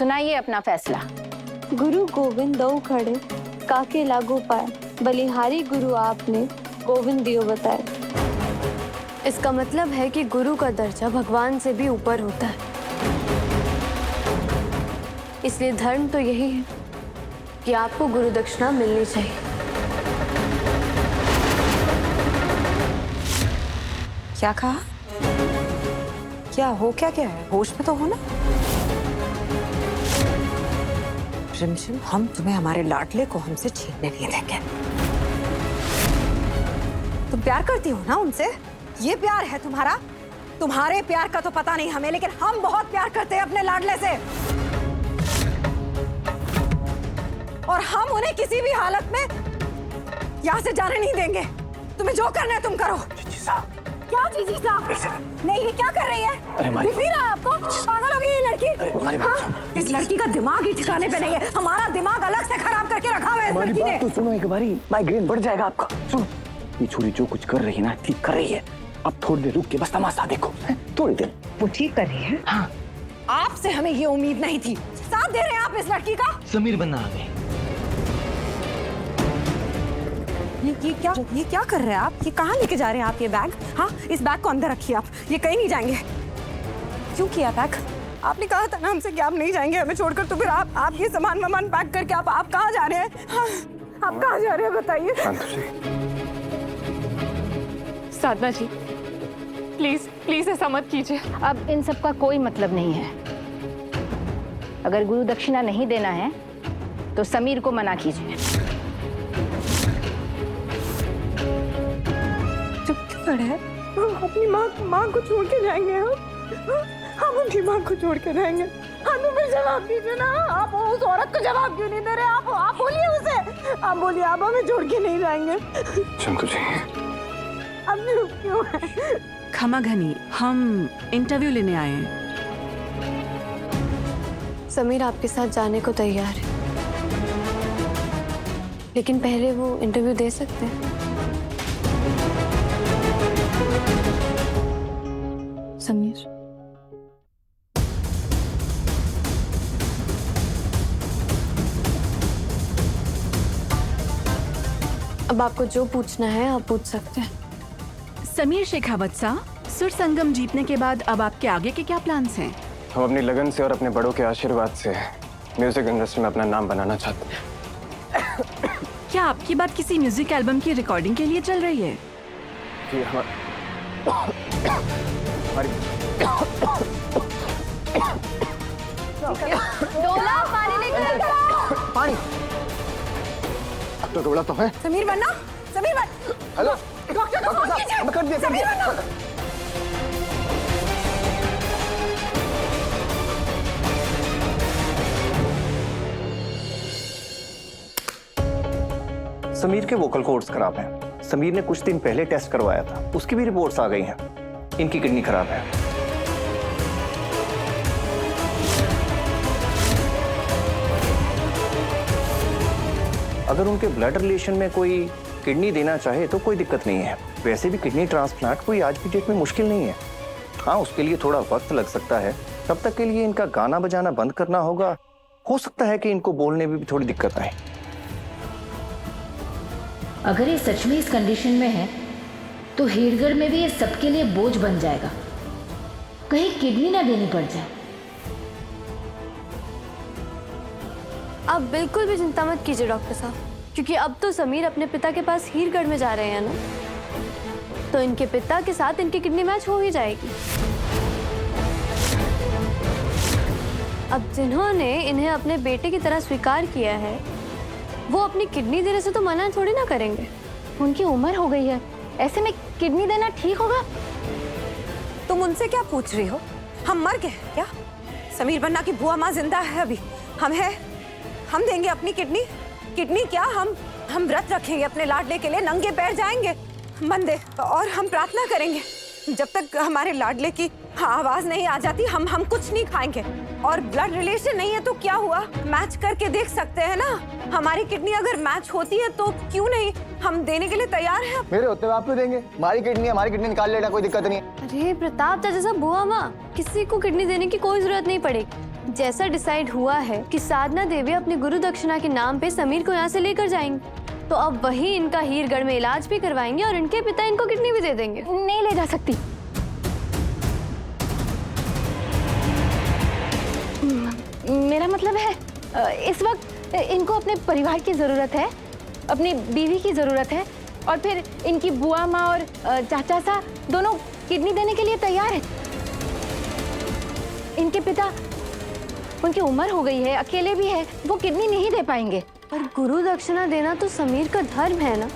सुनाइए अपना फैसला। गुरु गोविंद दो खड़े काके लागू पाए, बलिहारी गुरु आपने गोविंद दियो बताए। इसका मतलब है कि गुरु का दर्जा भगवान से भी ऊपर होता है। इसलिए धर्म तो यही है कि आपको गुरु दक्षिणा मिलनी चाहिए। क्या कहा? क्या हो क्या क्या है? होश में तो हो ना? रिमझिम, हम तुम्हें हमारे लाडले को हमसे छीनने नहीं देंगे। तुम प्यार करती हो ना उनसे? ये प्यार है तुम्हारा? तुम्हारे प्यार का तो पता नहीं हमें, लेकिन हम बहुत प्यार करते हैं अपने लाडले से, और हम उन्हें किसी भी हालत में यहाँ से जाने नहीं देंगे। तुम्हें जो करना है तुम करो। जीजी साहब। क्या जीजी साहब? नहीं, ये क्या कर रही है? दिख नहीं रहा आपको? पागल हो गई ये लड़की। हाँ? इस लड़की का दिमाग ही ठिकाने पे नहीं है। हमारा दिमाग अलग से खराब करके रखा हुआ है इस लड़की ने। तो सुनो एक बारी, माइग्रेन बढ़ जाएगा आपका। सुनो, ये छोरी जो कुछ कर रही है ना, ठीक कर रही है। अब थोड़ी देर रुक के बस तमाशा देखो, थोड़ी देर। वो ठीक कर रही है? हाँ। आपसे हमें ये उम्मीद नहीं थी। साथ दे रहे हैं आप इस लड़की का? समीर बनना आ गए। ये क्या कर रहे हैं आप? ये कहाँ लेके जा रहे हैं आप ये बैग? हाँ, इस बैग को अंदर रखिए आप, ये कहीं नहीं जाएंगे। क्यों किया पैक? आपने कहा था ना हमसे कि आप नहीं जाएंगे हमें छोड़कर, तो फिर आप ये सामान पैक करके आप कहाँ जा रहे हैं? हाँ, आप कहाँ जा रहे हैं बताइए। साधना जी, प्लीज प्लीज ऐसा मत कीजिए। अब इन सब का कोई मतलब नहीं है। अगर गुरु दक्षिणा नहीं देना है तो समीर को मना कीजिए। है अपनी माँ को छोड़ के जाएंगे हम अपनी माँ को छोड़ के रहेंगे। हाँ, तो फिर जवाब दीजिए ना। आप उस औरत को जवाब क्यों नहीं दे रहे? आप बोलिए उसे, आप बोलिए आप हमें छोड़ के नहीं जाएंगे। शंकर जी, अब चुप क्यों है? खमा घनी, हम इंटरव्यू लेने आए हैं। समीर आपके साथ जाने को तैयार है, लेकिन पहले वो इंटरव्यू दे सकते हैं। समीर, अब आपको जो पूछना है आप पूछ सकते हैं। समीर शेखावत साहब, सुर संगम जीतने के बाद अब आपके आगे के क्या प्लान्स हैं? हम अपनी लगन से और अपने बड़ों के आशीर्वाद से म्यूजिक इंडस्ट्री में अपना नाम बनाना चाहते हैं। क्या आपकी बात किसी म्यूजिक एल्बम की रिकॉर्डिंग के लिए चल रही है? जी, डोला पानी लेकर पानी तो डोला तो है। समीर बनना, समीर बन। हेलो डॉक्टर को फोन कीजिए। कर दिया। समीर बनना। समीर के वोकल कॉर्ड्स खराब हैं। समीर ने कुछ दिन पहले टेस्ट करवाया था, उसकी भी रिपोर्ट्स आ गई हैं। इनकी किडनी खराब है। अगर उनके ब्लड रिलेशन में कोई किडनी देना चाहे तो कोई दिक्कत नहीं है। वैसे भी किडनी ट्रांसप्लांट कोई आज की डेट में मुश्किल नहीं है। हाँ, उसके लिए थोड़ा वक्त लग सकता है। तब तक के लिए इनका गाना बजाना बंद करना होगा। हो सकता है कि इनको बोलने में भी थोड़ी दिक्कत आए। अगर ये सच में इस कंडीशन में है तो हेड़गढ़ में भी ये सबके लिए बोझ बन जाएगा। कहीं किडनी ना देनी पड़ जाए। आप बिल्कुल भी चिंता मत कीजिए डॉक्टर साहब, क्योंकि अब तो समीर अपने पिता के पास हीरगढ़ में जा रहे हैं ना, तो इनके पिता के साथ इनकी किडनी मैच हो ही जाएगी। अब जिन्होंने इन्हें अपने बेटे की तरह स्वीकार किया है, वो अपनी किडनी देने से तो मना थोड़ी ना करेंगे। उनकी उम्र हो गई है, ऐसे में किडनी देना ठीक होगा? तुम उनसे क्या पूछ रही हो? हम मर गए क्या? समीर बन्ना की बुआ माँ जिंदा है अभी। हम देंगे अपनी किडनी। किडनी क्या, हम व्रत रखेंगे अपने लाडले के लिए, नंगे पैर जाएंगे मंदिर और हम प्रार्थना करेंगे। जब तक हमारे लाडले की आवाज नहीं आ जाती हम कुछ नहीं खाएंगे। और ब्लड रिलेशन नहीं है तो क्या हुआ, मैच करके देख सकते हैं ना। हमारी किडनी अगर मैच होती है तो क्यों नहीं, हम देने के लिए तैयार हैं। मेरे होते हुए आप क्यों देंगे? हमारी किडनी निकाल लेना, कोई दिक्कत नहीं है। अरे प्रताप चाचा साहब, बुआ माँ, किसी को किडनी देने की कोई जरूरत नहीं पड़ेगी। जैसा डिसाइड हुआ है कि साधना देवी अपने गुरु दक्षिणा के नाम पे समीर को यहाँ से लेकर जाएंगे, तो अब वही इनका हीरगढ़ में इलाज भी करवाएंगे और इनके पिता इनको किडनी भी दे देंगे। नहीं ले जा सकती। मेरा मतलब है इस वक्त इनको अपने परिवार की जरूरत है, अपनी बीवी की जरूरत है, और फिर इनकी बुआ माँ और चाचा सा दोनों किडनी देने के लिए तैयार है। इनके पिता, उनकी उम्र हो गई है, अकेले भी है, वो किडनी नहीं दे पाएंगे। पर गुरु दक्षिणा देना तो समीर का धर्म है ना,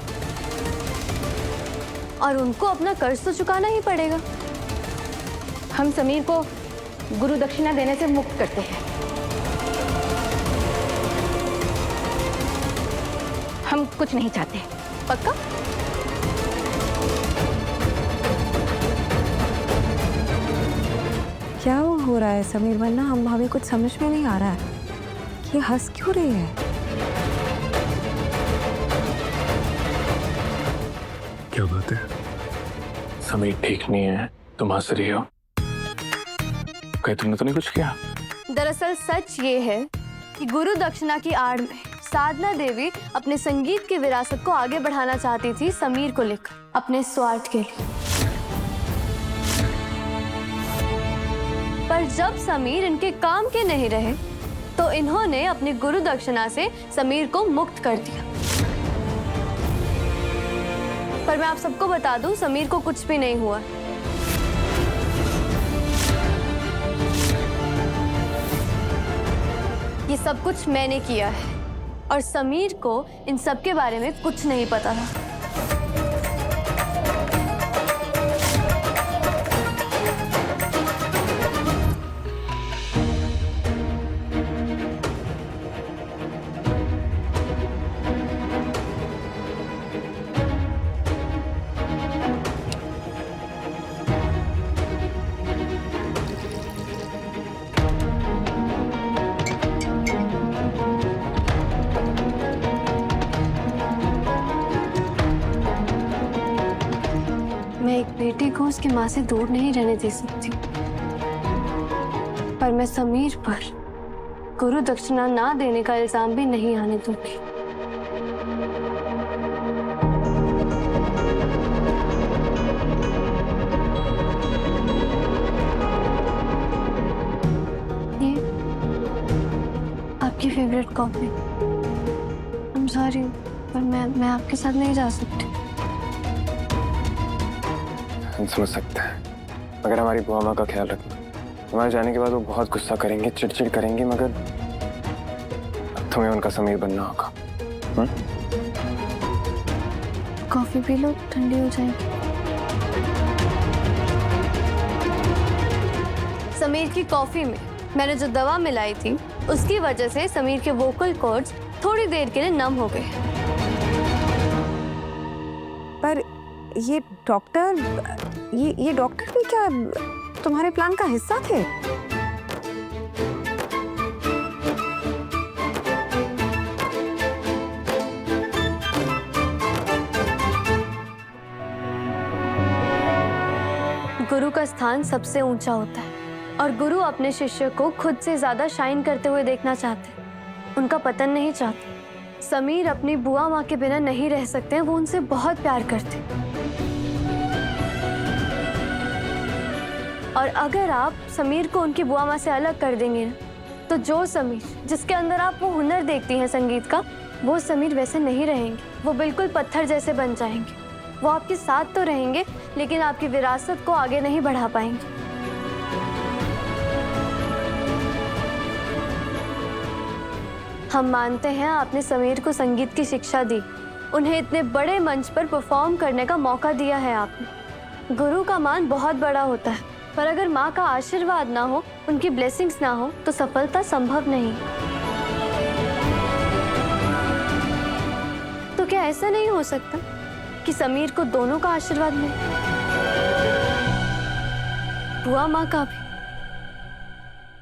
और उनको अपना कर्ज तो चुकाना ही पड़ेगा। हम समीर को गुरु दक्षिणा देने से मुक्त करते हैं। हम कुछ नहीं चाहते। पक्का? क्या हो रहा है समीर वन्ना? हमें कुछ समझ में नहीं आ रहा है। ये हंस क्यों रही है? क्या बात है? समीर ठीक नहीं है, तुम हंस रही हो। कहीं तुमने तो नहीं कुछ किया? दरअसल सच ये है कि गुरु दक्षिणा की आड़ में साधना देवी अपने संगीत की विरासत को आगे बढ़ाना चाहती थी समीर को लेकर, अपने स्वार्थ के लिए। पर जब समीर इनके काम के नहीं रहे, तो इन्होंने अपनी गुरु दक्षिणा से समीर को मुक्त कर दिया। पर मैं आप सबको बता दूं, समीर को कुछ भी नहीं हुआ। ये सब कुछ मैंने किया है, और समीर को इन सब के बारे में कुछ नहीं पता था। मैं एक बेटे को उसकी माँ से दूर नहीं रहने दे सकती, पर मैं समीर पर गुरु दक्षिणा ना देने का इल्जाम भी नहीं आने दूंगी। ये आपकी favourite coffee. I am sorry, पर मैं आपके साथ नहीं जा सकती। हम समझ सकते हैं, मगर हमारी बुआ माँ का ख्याल रखना। हमारे जाने के बाद वो बहुत गुस्सा करेंगे, चिड़चिड़ करेंगे, मगर अब तुम्हें उनका समीर बनना होगा। कॉफी पी लो, ठंडी हो जाएगी। समीर की कॉफी में मैंने जो दवा मिलाई थी, उसकी वजह से समीर के वोकल कॉर्ड्स थोड़ी देर के लिए नम हो गए। पर ये डॉक्टर भी क्या तुम्हारे प्लान का हिस्सा थे? गुरु का स्थान सबसे ऊंचा होता है, और गुरु अपने शिष्य को खुद से ज्यादा शाइन करते हुए देखना चाहते हैं, उनका पतन नहीं चाहते। समीर अपनी बुआ माँ के बिना नहीं रह सकते हैं, वो उनसे बहुत प्यार करते हैं। और अगर आप समीर को उनकी बुआ माँ से अलग कर देंगे ना, तो जो समीर जिसके अंदर आप वो हुनर देखती हैं संगीत का, वो समीर वैसे नहीं रहेंगे। वो बिल्कुल पत्थर जैसे बन जाएंगे। वो आपके साथ तो रहेंगे, लेकिन आपकी विरासत को आगे नहीं बढ़ा पाएंगे। हम मानते हैं आपने समीर को संगीत की शिक्षा दी, उन्हें इतने बड़े मंच पर परफॉर्म करने का मौका दिया है आपने। गुरु का मान बहुत बड़ा होता है, पर अगर माँ का आशीर्वाद ना हो, उनकी ब्लेसिंग्स ना हो, तो सफलता संभव नहीं। तो क्या ऐसा नहीं हो सकता कि समीर को दोनों का आशीर्वाद मिले, बुआ माँ का भी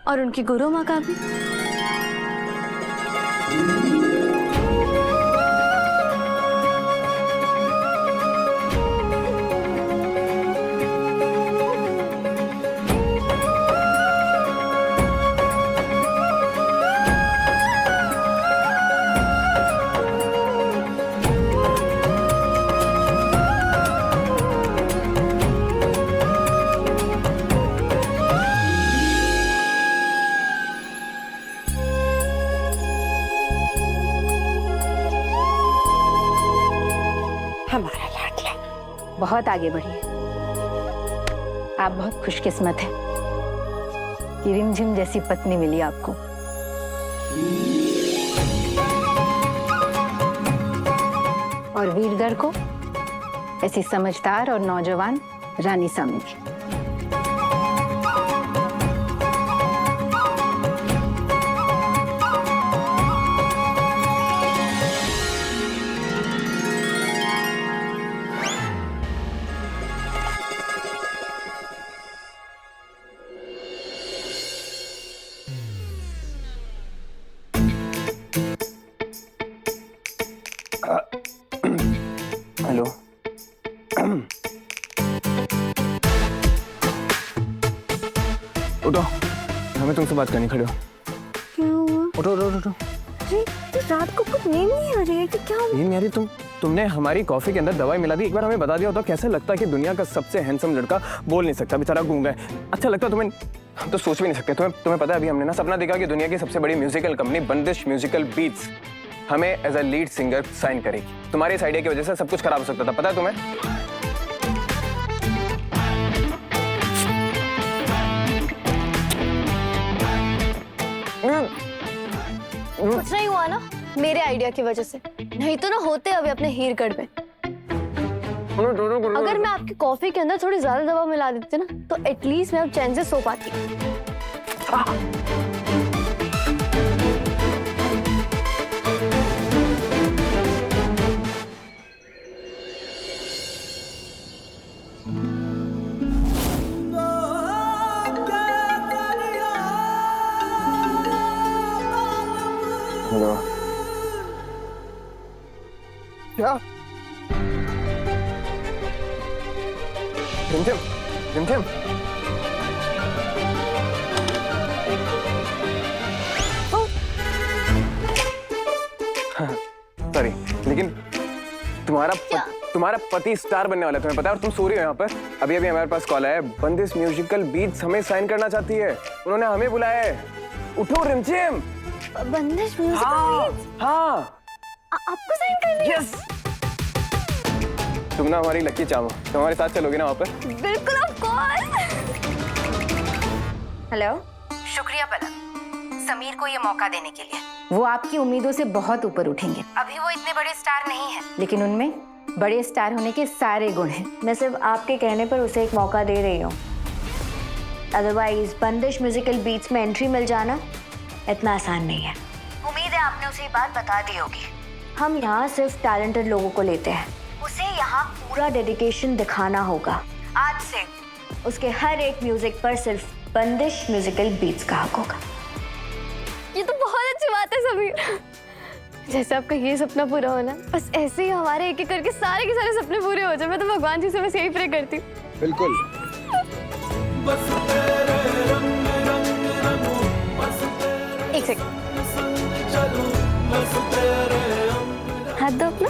और उनकी गुरु माँ का भी? बहुत आगे बढ़िए। आप बहुत खुशकिस्मत हैं कि रिमझिम जैसी पत्नी मिली आपको। और वीरधर को ऐसी समझदार और नौजवान रानी सा मिली। हेलो। उठो, हमें तुमसे बात करनी, खड़े हो। क्या हुआ? उठो उठो उठो। अरे तो रात को कुछ नींद नहीं आ रही है कि क्या? नींद नहीं आ रही? तुमने हमारी कॉफी के अंदर दवाई मिला दी। एक बार हमें बता दिया होता कैसे लगता कि दुनिया का सबसे हैंडसम लड़का बोल नहीं सकता, बेचारा गूंगा है। अच्छा लगता तुम्हें? हम तो सोच भी नहीं सकते। तुम्हें पता है अभी हमने ना सपना देखा कि दुनिया की सबसे बड़ी musical company Bandish musical beats हमें as a lead singer sign करेगी। तुम्हारे इस आइडिया की वजह से सब कुछ खराब हो सकता था, पता है तुम्हें? कुछ नहीं हुआ ना मेरे आइडिया की वजह से, नहीं तो ना होते अभी अपने हीरगढ़ में। अगर मैं आपकी कॉफी के अंदर थोड़ी ज्यादा दवा मिला देती ना तो एटलीस्ट मैं अब चैन से सो पाती। हेलो। क्या? रिमझिम, रिमझिम। सॉरी, लेकिन तुम्हारा पति स्टार बनने वाला है, तुम्हें पता है? और तुम सो रही हो यहाँ पर। अभी अभी हमारे पास कॉल आया है, बंदिश म्यूजिकल बीट्स हमें साइन करना चाहती है। उन्होंने हमें बुलाया है। उठो रिमझिम। बंदिश म्यूजिकल बीट्स? हाँ। आपको साइन करनी है? यस। तुम ना हमारी लकी चाम हो, तुम हमारे साथ चलोगे ना वहाँ पर? बिल्कुल, ऑफ कोर्स। हेलो। शुक्रिया पलक, समीर को ये मौका देने के लिए। वो आपकी उम्मीदों से बहुत ऊपर उठेंगे। अभी वो इतने बड़े स्टार नहीं हैं, लेकिन उनमें बड़े स्टार होने के सारे गुण हैं। मैं सिर्फ आपके कहने पर उसे एक मौका दे रही हूँ। अदरवाइज बंदिश म्यूजिकल बीट्स में एंट्री मिल जाना इतना आसान नहीं है। उम्मीद है आपने उसे ये बात बता दी होगी। हम यहाँ सिर्फ टैलेंटेड लोगों को लेते हैं। उसे यहाँ पूरा डेडिकेशन दिखाना होगा। आज से उसके हर एक म्यूजिक पर सिर्फ बंदिश म्यूजिकल बीट्स का हक होगा। ये तो बहुत अच्छी बात है समीर। जैसे आपका ये सपना पूरा होना, बस ऐसे ही हमारे एक एक करके सारे के सारे सपने पूरे हो जाए। मैं तो भगवान जी से बस यही प्रे करती हूँ। बिल्कुल। एक सेकंड, हाथ दो अपना।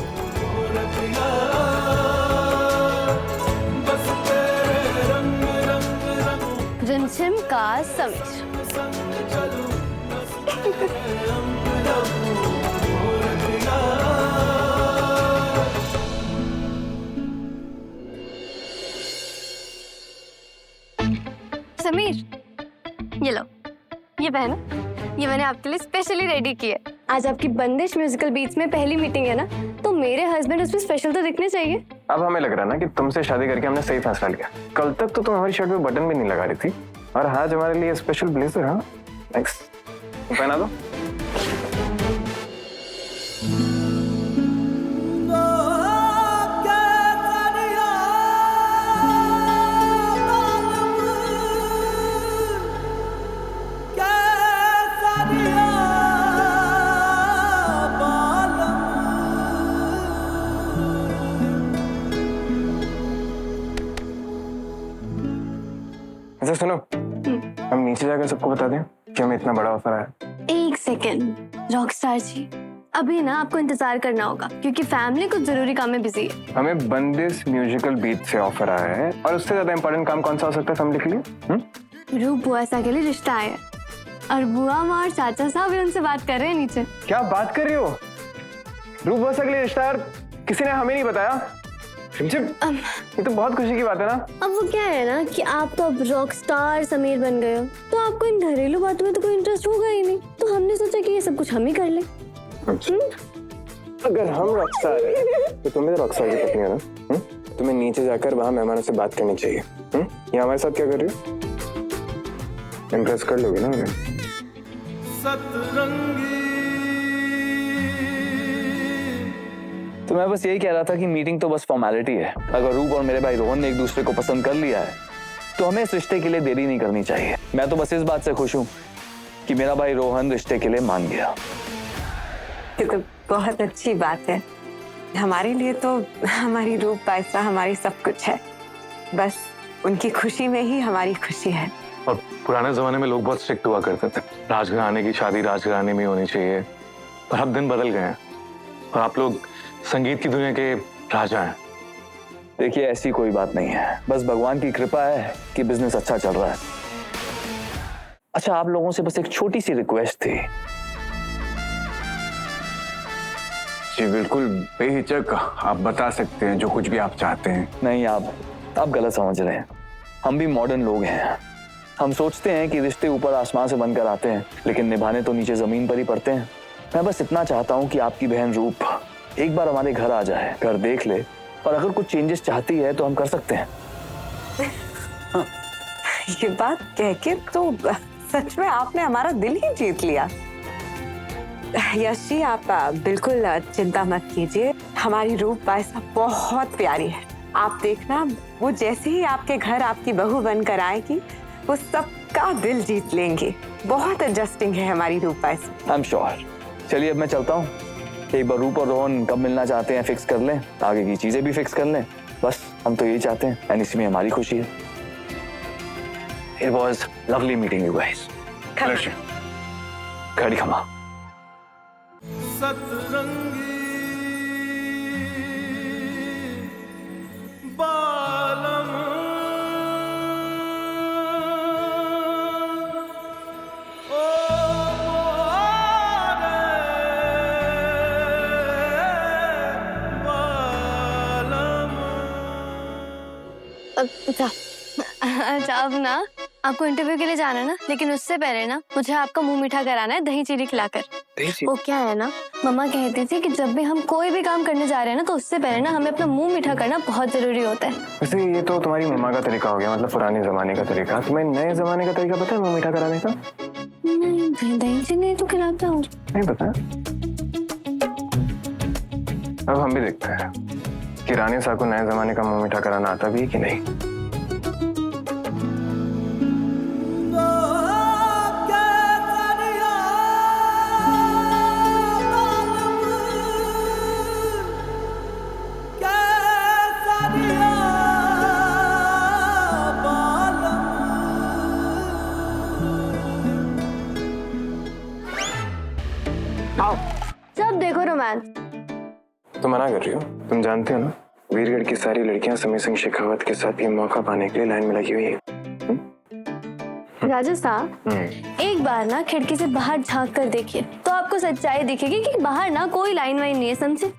रिमझिम का समीर। समीर, ये लो, ये पहनो। ये मैंने आपके लिए स्पेशली रेडी की है। आज आपकी बंदिश म्यूजिकल बीट्स में पहली मीटिंग है ना, तो मेरे हस्बैंड उसमें स्पेशल तो दिखने चाहिए। अब हमें लग रहा है ना कि तुमसे शादी करके हमने सही फैसला लिया। कल तक तो तुम हमारी शर्ट पे बटन भी नहीं लगा रही थी, और आज हमारे लिए स्पेशल ब्लेजर। हाँ, थैंक्स। पहना दो। अच्छा सुनो, हम नीचे जाकर सबको बता दें कि हमें इतना बड़ा ऑफर आया। एक सेकेंड रॉकस्टार जी, अभी ना आपको इंतजार करना होगा क्योंकि फैमिली कुछ जरूरी काम में बिजी है। हमें बंदिश म्यूजिकल बीट से ऑफर आया है, और उससे ज्यादा इंपॉर्टेंट काम कौन सा हो सकता है फैमिली के लिए? रूप बुआ सा के लिए रिश्ता आया, और बुआ माँ और चाचा साहब भी उनसे बात कर रहे हैं नीचे। क्या बात कर रही हो? रूप बुआ सा के लिए रिश्ता? यार किसी ने हमें नहीं बताया। रिमझिम, ये तो बहुत खुशी की बात है ना। अब वो क्या है ना कि आप तो अब रॉक स्टार समीर बन गए हो, तो आपको इन घरेलू बातों में तो कोई इंटरेस्ट होगा ही नहीं, तो हमने सोचा कि ये सब कुछ हम ही कर लें। अगर हम रॉकस्टार हैं तो तुम्हें रॉकस्टार की पत्नी है ना। तुम्हें नीचे जाकर वहां मेहमानों से बात करनी चाहिए। ये हमारे साथ क्या कर रही हो? इम्प्रेस कर लोगे ना उन्हें। तो मैं बस यही कह रहा था कि मीटिंग तो बस फॉर्मेलिटी है। अगर रूप और मेरे भाई रोहन ने एक दूसरे को पसंद कर लिया है तो हमें इस रिश्ते के लिए देरी नहीं करनी चाहिए। मैं तो बस इस बात से खुश हूँ कि मेरा भाई रोहन रिश्ते के लिए मान गया। ये तो बहुत अच्छी बात है। हमारे लिए तो हमारी रूप पैसा हमारी सब कुछ है। बस उनकी खुशी में ही हमारी खुशी है। और पुराने जमाने में लोग बहुत स्ट्रिक्ट हुआ करते थे, राजघराने की शादी राजघराने में होनी चाहिए। पर अब दिन बदल गए हैं और आप लोग संगीत की दुनिया के राजा हैं। देखिए ऐसी कोई बात नहीं है, बस भगवान की कृपा है कि बिजनेस अच्छा चल रहा है। अच्छा, आप लोगों से बस एक छोटी सी रिक्वेस्ट थी। जी बिल्कुल बेहिचक आप बता सकते हैं जो कुछ भी आप चाहते हैं। नहीं, आप गलत समझ रहे हैं। हम भी मॉडर्न लोग हैं। हम सोचते हैं कि रिश्ते ऊपर आसमान से बनकर आते हैं, लेकिन निभाने तो नीचे जमीन पर ही पड़ते हैं। मैं बस इतना चाहता हूँ कि आपकी बहन रूप एक बार हमारे घर आ जाए, घर देख ले, और अगर कुछ चेंजेस चाहती है तो हम कर सकते हैं। ये बात कह के तो सच में आपने हमारा दिल ही जीत लिया। यश जी, आप बिल्कुल चिंता मत कीजिए। हमारी रूप पैसा बहुत प्यारी है। आप देखना, वो जैसे ही आपके घर आपकी बहू बनकर आएगी वो सबका दिल जीत लेंगे। बहुत एडजस्टिंग है हमारी रूप पैसा। I am sure. चलिए अब मैं चलता हूँ। एक बार रूप और रोहन कब मिलना चाहते हैं फिक्स कर लें, आगे की चीजें भी फिक्स कर लें। बस हम तो यही चाहते हैं, एंड इसी में हमारी खुशी है। It was lovely meeting you guys. खड़ी खमा। सतरंगी बालम ओ बालम। अच्छा, अब ना आपको इंटरव्यू के लिए जाना है ना, लेकिन उससे पहले ना मुझे आपका मुंह मीठा कराना है दही चीनी खिलाकर। वो क्या है ना, मम्मा कहती थी कि जब भी हम कोई भी काम करने जा रहे हैं ना, तो उससे पहले ना हमें अपना मुंह मीठा करना बहुत जरूरी होता है। वैसे ये तो तुम्हारी मम्मा का तरीका हो गया, मतलब पुराने जमाने का तरीका। तुम्हें नए जमाने का तरीका पता है मुंह मीठा कराने का? नहीं, दही चीनी तो खिलाता हूँ। नहीं पता? अब हम भी देखते हैं कि रानी साहब को नए जमाने का मुंह मीठा कराना आता भी है कि नहीं। सब देखो रोमांस। तुम मना कर रही हो? तुम जानते हो ना, वीरगढ़ की सारी लड़कियां समीर सिंह शेखावत के साथ ये मौका पाने के लिए लाइन में लगी हुई है। राजा साहब, एक बार ना खिड़की से बाहर झांक कर देखिए तो आपको सच्चाई दिखेगी कि बाहर ना कोई लाइन वाइन नहीं है, समझे?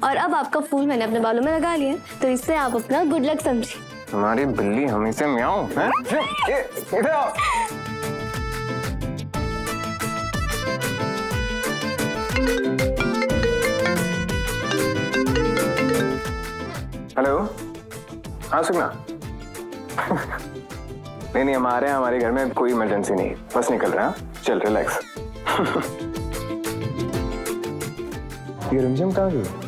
और अब आपका फूल मैंने अपने बालों में लगा लिया, तो इससे आप अपना गुड लक समझिए। हमारी बिल्ली हमेशा म्याऊं हैं? इधर आओ। हेलो, हाँ सुना। नहीं, हम आ रहे हैं, हमारे घर में कोई इमरजेंसी नहीं, बस निकल रहा है। चल रिलैक्स। ये रिमझिम कहाँ गई?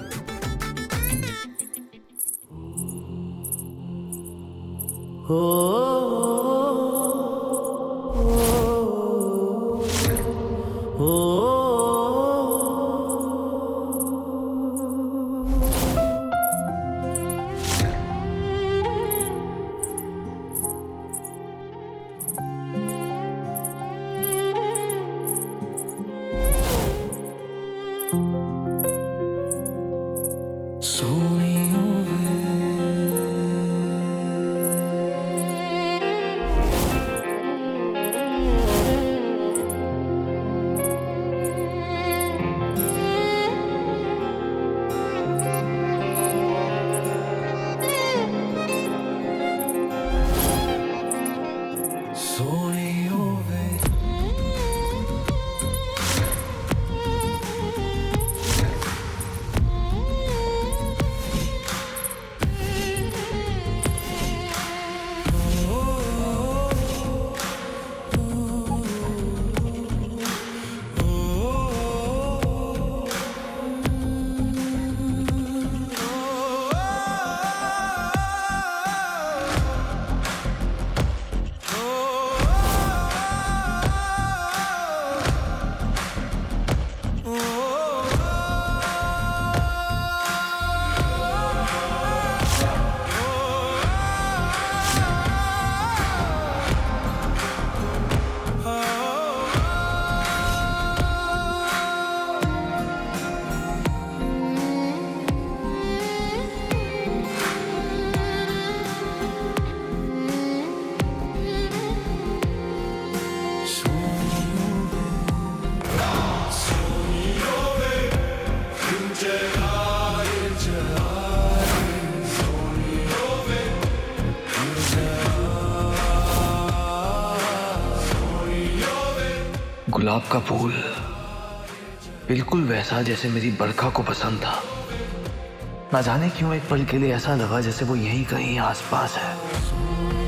गुलाब का फूल बिल्कुल वैसा जैसे मेरी बरखा को पसंद था। ना जाने क्यों एक पल के लिए ऐसा लगा जैसे वो यहीं कहीं आसपास है।